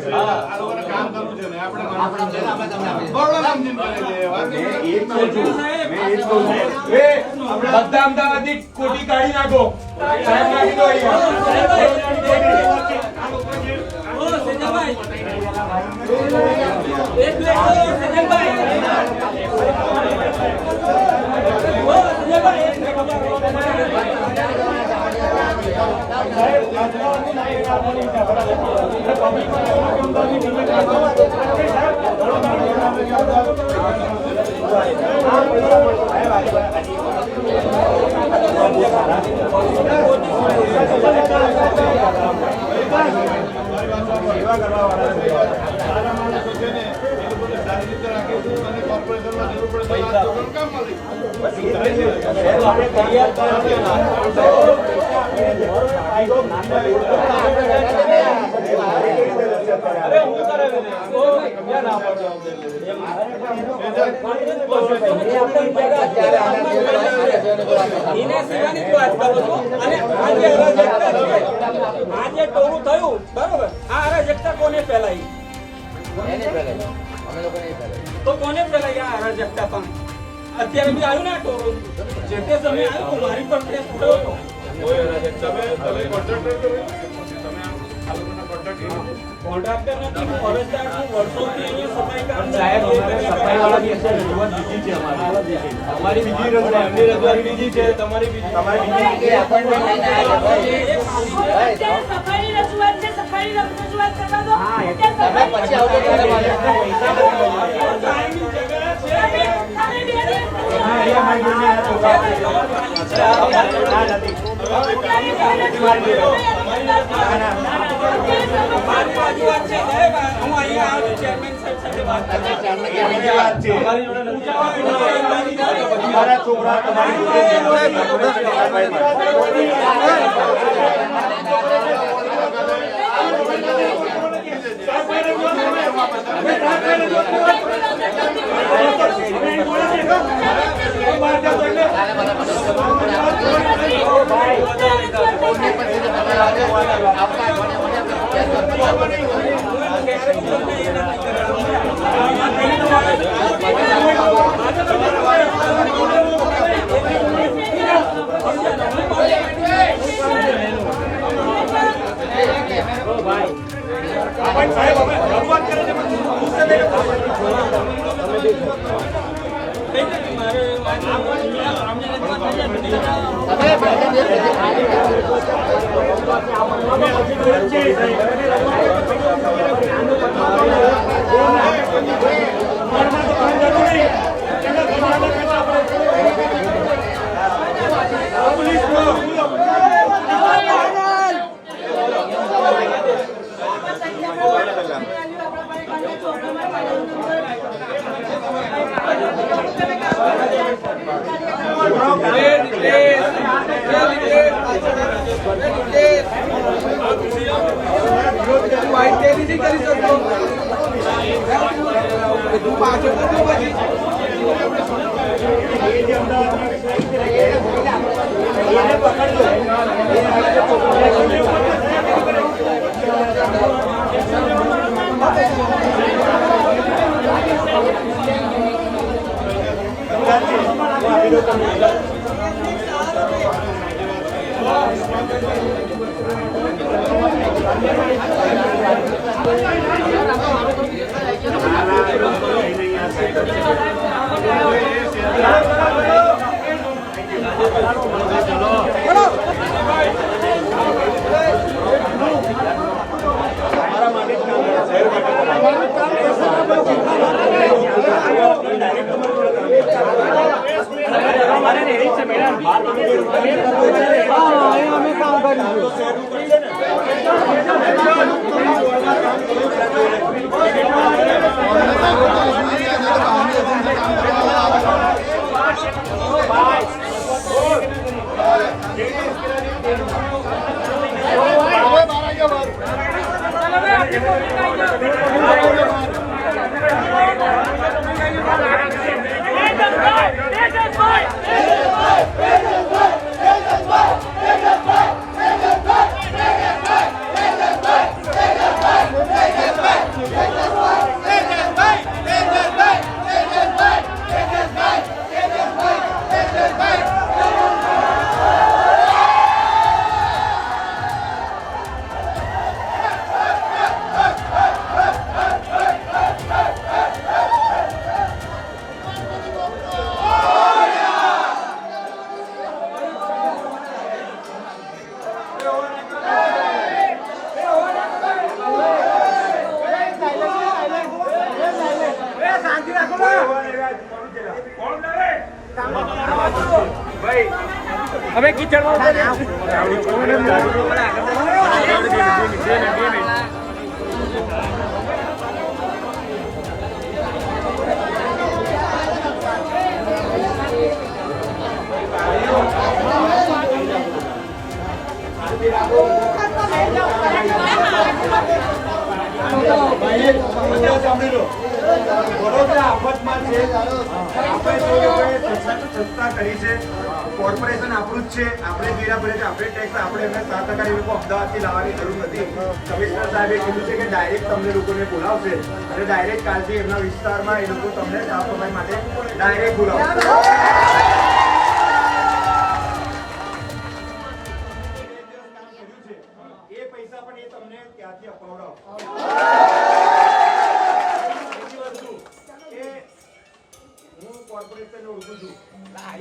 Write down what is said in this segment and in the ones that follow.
કામ કરવું છે ને આપણે બધા અમદાવાદની કોટી કાઢી નાખો સાહેબ નાખી દો સેવા કરવા વાળા છે સારા માણસો છે ને એ લોકોને સારી રીતે રાખે છે અને કોર્પોરેશનમાં જરૂર પડે તો આ લોકો કામ મળે આપણે તૈયાર અરે હું કરે ઓ ક્યાં ના પડે એને સેવાની વાત કરો છો અને આજે ટોરું થયું બરોબર આ અરાજકતા કોને ફેલાઈ એને ફેલાઈ અમે લોકો નહીં ફેલાઈ તો કોને ફેલાઈ આ અરાજકતા પણ અત્યારે બી આવ્યું ને આ ટોરું જે તે સમય આવ્યું મારી પર પ્રેસ થયો હતો કોઈ અરાજકતા તમે કોન્ટ્રાક્ટર કરો તમે આ લોકોના કોન્ટ્રાક્ટર નથી ફરજદાર છું વર્ષોથી અહીંયા સફાઈ કામ સાહેબ સફાઈ વાળા બી હશે રજૂઆત બીજી છે અમારી બીજી રજૂઆત એમની રજૂઆત બીજી છે તમારી બીજી એપોઇન્ટમેન્ટ લઈને આવ્યા ભાઈ સફાઈની રજૂઆત છે સફાઈની રજૂઆત કરવા દો તમે પછી આવજો ત્યારે મારે ટાઈમની જગ્યા છે હા એ મારી જોડે આ છોકરા Hey! હવે કિચડમાં વડોદરા આફતમાં છે. આપણે જોયું સંસ્થા કરી છે, કોર્પોરેશન આપણું જ છે, આપણે દેરા ભરે છે, આપણે ટેક્સ, આપણે એમને 7% એ લોકો અમદાવાદથી લાવવાની જરૂર નથી. કમિશનર સાહેબે કીધું છે કે ડાયરેક્ટ તમને લોકોને બોલાવશે અને ડાયરેક્ટ કાલથી એમના વિસ્તારમાં એ લોકો તમને સાફ સફાઈ માટે ડાયરેક્ટ બોલાવશે. એ પૈસા પણ એ તમને ત્યાંથી અપાવડાવશે. હું કોર્પોરેશનને ઓળખું છું.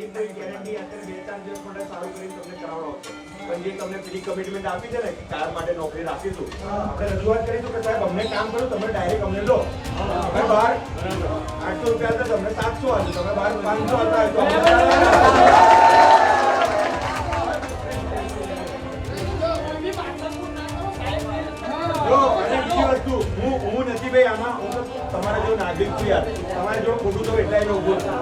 એ કોઈ ગેરંટી અત્યારે 2-4 દિવસ માટે સારું કરીને તમને કરાવડાવશે. પણ જે તમને પેલી કમિટમેન્ટ આપી છે ને કાર માટે નોકરી રાખીશું, આપણે રજૂઆત કરીશું કે સાહેબ અમને કામ કરો, તમે ડાયરેક્ટ અમને લો. તમે બહાર 800 રૂપિયા હતા, તમને 700 આપજો, તમે બહાર 500 હતા. હું નથી ભાઈ આમાં, હું તો તમારા જેવો નાગરિક છું યાર. તમારે જો ખોટું તો એટલા એને ઉભો ના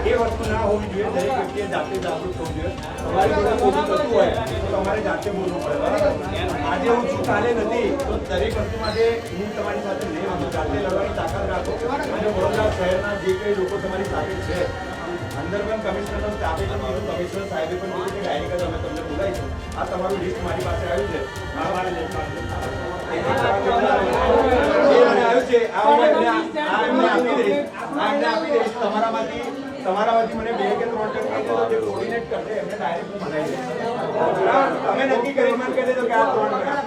એ વસ્તુ ના હોવી જોઈએ. દરેક વ્યક્તિએ જાતે જાગૃત થવું જોઈએ. તમારી જોડે ખોટું થતું હોય તો તમારે જાતે બોલવું પડે, બરાબર? આજે હું છું, કાલે નથી, તો દરેક વસ્તુ માટે હું તમારી સાથે નહીં આવતો. જાતે લડવાની તાકાત રાખો. અને વડોદરા શહેરના જે કંઈ લોકો તમારી સાથે છે, અંદર પણ કમિશનરનો સ્ટાફે પણ કીધું, કમિશનર સાહેબે પણ કીધું કે ડાયરેક્ટ જ અમે તમને બોલાવીશું. આ તમારું લિસ્ટ મારી પાસે આવ્યું છે. આવ્યું છે, આ એમને આપી દઈશ. તમારામાંથી મને 2 કે 3 ટકા જે કોર્ડિનેટ કરશે એમને ડાયરેક્ટ હું બનાવી દઈશ. તમે નક્કી કરી મને કહી દેજો કે આ 3 ટકા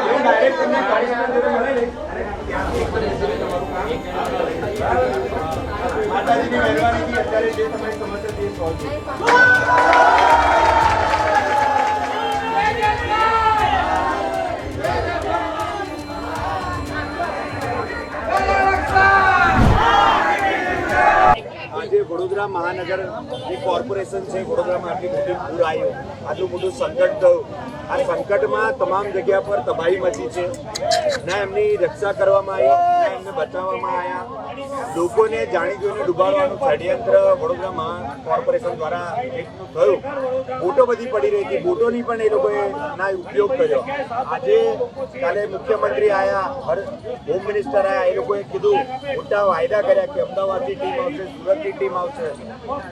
હું ડાયરેક્ટ તમને બનાવી દઈશ. અને ત્યાંથી તમારું કામ માતાજીની મહેરબાનીથી અત્યારે જે તમારી સમસ્યા તે સોલ્વ છે. આજે વડોદરા મહાનગર જે કોર્પોરેશન છે, વડોદરામાં આટલી મોટી પૂર આવ્યું, આટલું મોટું સંકટ થયું. આ સંકટમાં તમામ જગ્યા પર તબાહી મચી છે. ના એમની રક્ષા કરવામાં આવી, ના એમને બચાવવામાં આવ્યા. લોકોને જાણી જોઈને ડૂબાડવાનું ષડયંત્ર વડોદરા મહા કોર્પોરેશન દ્વારા એક થયું. બોટો બધી પડી રહી હતી, બોટોની પણ એ લોકોએ ના ઉપયોગ કર્યો. આજે કાલે મુખ્યમંત્રી આવ્યા, હોમ મિનિસ્ટર આવ્યા, એ લોકોએ કીધું, મોટા વાયદા કર્યા કે અમદાવાદની ટીમ આવશે, સુરતની ટીમ આવશે.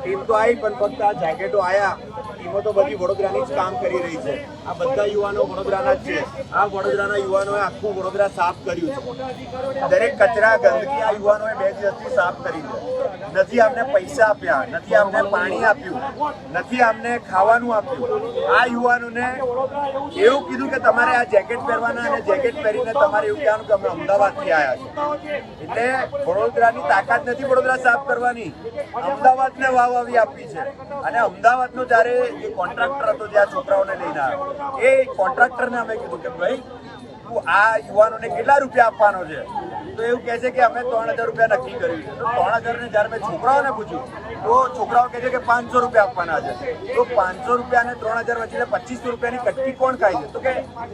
ટીમ તો આવી પણ ફક્ત આ જેકેટો આવ્યા. ટીમો તો બધી વડોદરાની જ કામ કરી રહી છે. આ બધા યુવાનો વડોદરાના જ છે. આ વડોદરાના યુવાનોએ આખું વડોદરા સાફ કર્યું છે. દરેક કચરા ગંદકી આ યુવાનોએ 2 દિવસથી સાફ કરી છે. નથી આમને પૈસા આપ્યા, નથી આમને પાણી આપ્યું, નથી આમને ખાવાનું આપ્યું. આ યુવાનોને એવું કીધું કે તમારે આ જેકેટ પહેરવાના અને જેકેટ પહેરીને તમારે એવું કહેવાનું કે અમે અમદાવાદથી આવ્યા છે. એટલે વડોદરાની તાકાત નથી વડોદરા સાફ કરવાની, અમદાવાદને વાવ આવી આપી છે. અને અમદાવાદનો જ્યારે જે કોન્ટ્રાક્ટર હતો, જે આ છોકરાઓને લઈને આવ્યો, એ કોન્ટ્રાક્ટરને અમે કીધું કે ભાઈ તું આ યુવાનોને કેટલા રૂપિયા આપવાનો છે? તો એવું કહે છે કે અમે 3000 રૂપિયા નક્કી કર્યું છે. તો 3000 ને જ્યારે મેં છોકરાઓને પૂછ્યું તો છોકરાઓ કહે છે કે 500 રૂપિયા આપવાના છે. તો 500 રૂપિયા અને 3000 વચ્ચે 2500 રૂપિયાની કટકી કોણ ખાય છે? તો કે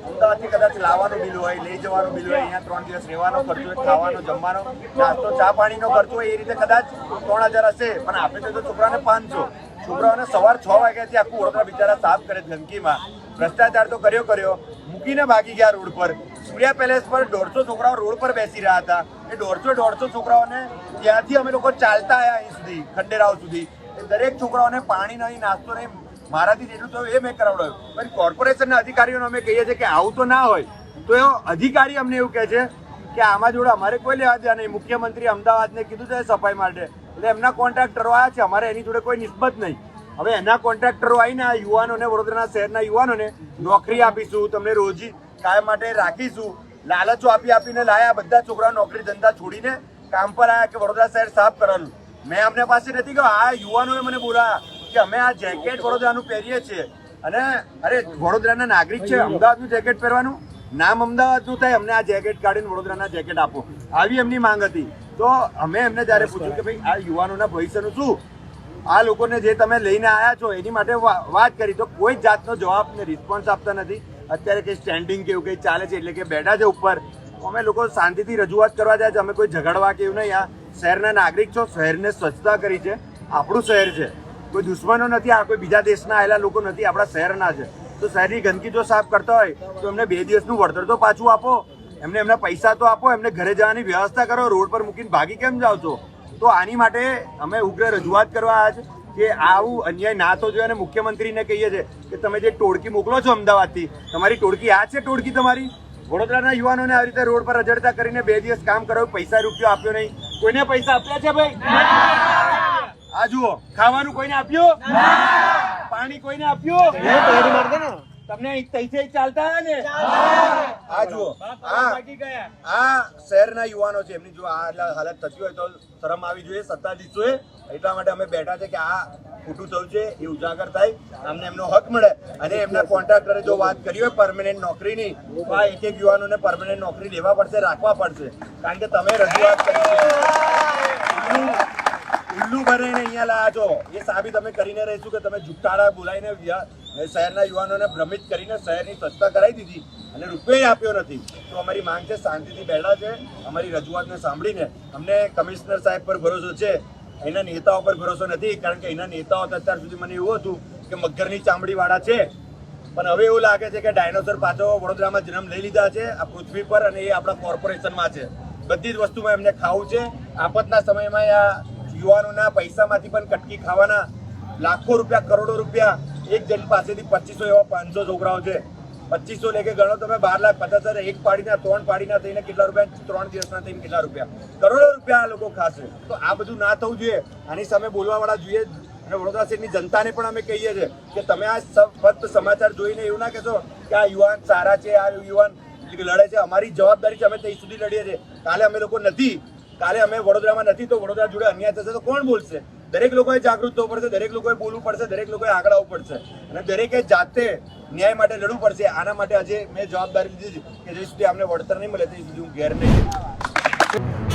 અમદાવાદથી કદાચ લાવવાનું બિલ હોય, લઈ જવાનું બિલ હોય, અહીંયા 3 દિવસ રહેવાનો ખર્ચો હોય, ખાવાનો જમવાનો નાસ્તો ચા પાણીનો ખર્ચો હોય, એ રીતે કદાચ 3000 હશે. પણ આપે છે તો છોકરાઓને 500. છોકરાઓને સવાર 6 વાગ્યાથી આખું વડોદરા બિચારા સાફ કરે ગંદકીમાં. ભ્રષ્ટાચાર તો કર્યો મૂકીને ભાગી ગયા રોડ પર. સૂર્યા પેલેસ પર 150 છોકરાઓ રોડ પર બેસી રહ્યા હતા. એ 150 છોકરાઓને ત્યાંથી અમે લોકો ચાલતા આવ્યા અહીં સુધી, ખંડેરાવ સુધી. એ દરેક છોકરાઓને પાણી નહીં, નાસ્તો નહીં, મારાથી જેટલું થયું એ મેં કરાવડાવ્યું. પણ કોર્પોરેશનના અધિકારીઓને અમે કહીએ છીએ કે આવું તો ના હોય. તો એ અધિકારી અમને એવું કહે છે કે આમાં જોડે અમારે કોઈ લેવા દેવા નહીં. મુખ્યમંત્રી અમદાવાદને કીધું છે સફાઈ માટે, એટલે એમના કોન્ટ્રાક્ટરો આવ્યા છે, અમારે એની જોડે કોઈ નિસ્બત નહીં. હવે એના કોન્ટ્રાક્ટરો આવીને આ યુવાનોને, વડોદરાના શહેરના યુવાનોને નોકરી આપીશું, તમને રોજી કાયમ માટે રાખીશું, લાલચો આપીને લાયા. બધા છોકરાઓ નોકરી ધંધા છોડીને કામ પર આવ્યા કે વડોદરા શહેર સાફ કરવાનું. મેં અમને પાસે નથી કહ્યું, આ યુવાનોએ મને બોલાયા કે અમે આ જેકેટ વડોદરાનું પહેરીએ છીએ. અને અરે વડોદરાના નાગરિક છે, અમદાવાદનું જેકેટ પહેરવાનું, નામ અમદાવાદનું થાય, અમને આ જેકેટ કાઢીને વડોદરાના જેકેટ આપો, આવી એમની માંગ હતી. તો અમે એમને જ્યારે પૂછ્યું કે ભાઈ આ યુવાનોના ભવિષ્યનું શું, આ લોકોને જે તમે લઈને આવ્યા છો એની માટે વાત કરી તો કોઈ જાતનો જવાબ ને રિસ્પોન્સ આપતા નથી. અત્યારે કંઈ સ્ટેન્ડિંગ કે એવું કંઈ ચાલે છે એટલે કે બેઠા છે ઉપર. અમે લોકો શાંતિથી રજૂઆત કરવા જાય છે, અમે કોઈ ઝઘડવા કે એવું નહીં. આ શહેરના નાગરિક છો, શહેરને સ્વચ્છતા કરી છે, આપણું શહેર છે, કોઈ દુશ્મનો નથી, આ કોઈ બીજા દેશના આવેલા લોકો નથી, આપણા શહેરના છે. તો શહેરની ગંદકી જો સાફ કરતા હોય તો એમને 2 દિવસનું વળતર તો પાછું આપો, એમને એમના પૈસા તો આપો, એમને ઘરે જવાની વ્યવસ્થા કરો. રોડ પર મૂકીને ભાગી કેમ જાઓ છો? તો આની માટે અમે ઉગ્ર રજૂઆત કરવા આવ્યા છે કે આવું અન્યાય ના તો જોઈએ. અને મુખ્યમંત્રીને કહીએ છીએ કે તમે જે ટોળકી મોકલો છો અમદાવાદથી, તમારી ટોળકી આ છે ટોળકી તમારી? વડોદરાના યુવાનોને આવી રીતે રોડ પર રજડતા કરીને 2 દિવસ કામ કરાવ્યું, પૈસા રૂપિયો આપ્યો નહીં. કોઈને પૈસા આપ્યા છે ભાઈ? આ જુઓ, ખાવાનું કોઈને આપ્યું? પાણી કોઈને આપ્યું? તમને તૈસે ચાલતા ને? આ જુઓ, આ શહેરના યુવાનો છે, એમની જો આ હાલત થતી હોય તો શરમ આવી જોઈએ સત્તાધીશોએ. એટલા માટે અમે બેઠા છે કે આ ખોટું થયું છે એ ઉજાગર થાય, અમને એમનો હક મળે. અને એમના કોન્ટ્રાક્ટરે જો વાત કરી હોય પરમેનન્ટ નોકરીની, તો આ એક યુવાનોને પરમેનન્ટ નોકરી લેવા પડશે, રાખવા પડશે. કારણ કે તમે રજૂઆત કરી ઉલ્લુ ભરીને અહીંયા લાયા છો એ સાબિત અમે કરીને રહીશું કે તમે જુઠ્ઠાડા બોલાવીને શહેરના યુવાનોને ભ્રમિત કરીને શહેરની સ્વચ્છતા કરાવી દીધી અને રૂપિયો આપ્યો નથી. તો અમારી માંગ છે, શાંતિથી બેઠા છે. અમારી રજૂઆતને સાંભળીને અમને કમિશનર સાહેબ પર ભરોસો છે, એના નેતાઓ પર ભરોસો નથી. કારણ કે એના નેતાઓ અત્યાર સુધી મને એવું હતું કે મગરની ચામડીવાળા છે, પણ હવે એવું લાગે છે કે ડાયનોસર પાછો વડોદરામાં જન્મ લઈ લીધા છે આ પૃથ્વી પર, અને એ આપણા કોર્પોરેશનમાં છે. બધી જ વસ્તુમાં એમને ખાવું છે. આફતના સમયમાં આ યુવાનોના પૈસામાંથી પણ કટકી ખાવાના લાખો રૂપિયા, કરોડો રૂપિયા. એક જણ પાસેથી 2500 એવા 500 છોકરાઓ છે. 2500 લેકે ગણો તમે 12,50,000. એક પાડીના 3 પાડીના થઈને કેટલા રૂપિયા? 3 દિવસના થઈને કેટલા રૂપિયા? કરોડો રૂપિયા આ લોકો ખાશે. તો આ બધું ના થવું જોઈએ. આની સામે બોલવાવાળા જોઈએ. અને વડોદરા શહેરની જનતાને પણ અમે કહીએ છીએ કે તમે આ ફક્ત સમાચાર જોઈને એવું ના કહેશો કે આ યુવાન સારા છે, આ યુવાન લડે છે. અમારી જવાબદારી છે, અમે ત્યાં સુધી લડીએ છીએ. કાલે અમે લોકો નથી, કાલે અમે વડોદરામાં નથી તો વડોદરા જોડે અન્યાય થશે તો કોણ બોલશે? દરેક લોકોએ જાગૃત થવું પડશે, દરેક લોકોએ બોલવું પડશે, દરેક લોકોએ આગળ આવવું પડશે અને દરેકે જાતે ન્યાય માટે લડવું પડશે. આના માટે આજે મેં જવાબદારી લીધી કે જ્યાં સુધી અમને વળતર નહીં મળે ત્યાં સુધી હું ઘેર નહીં.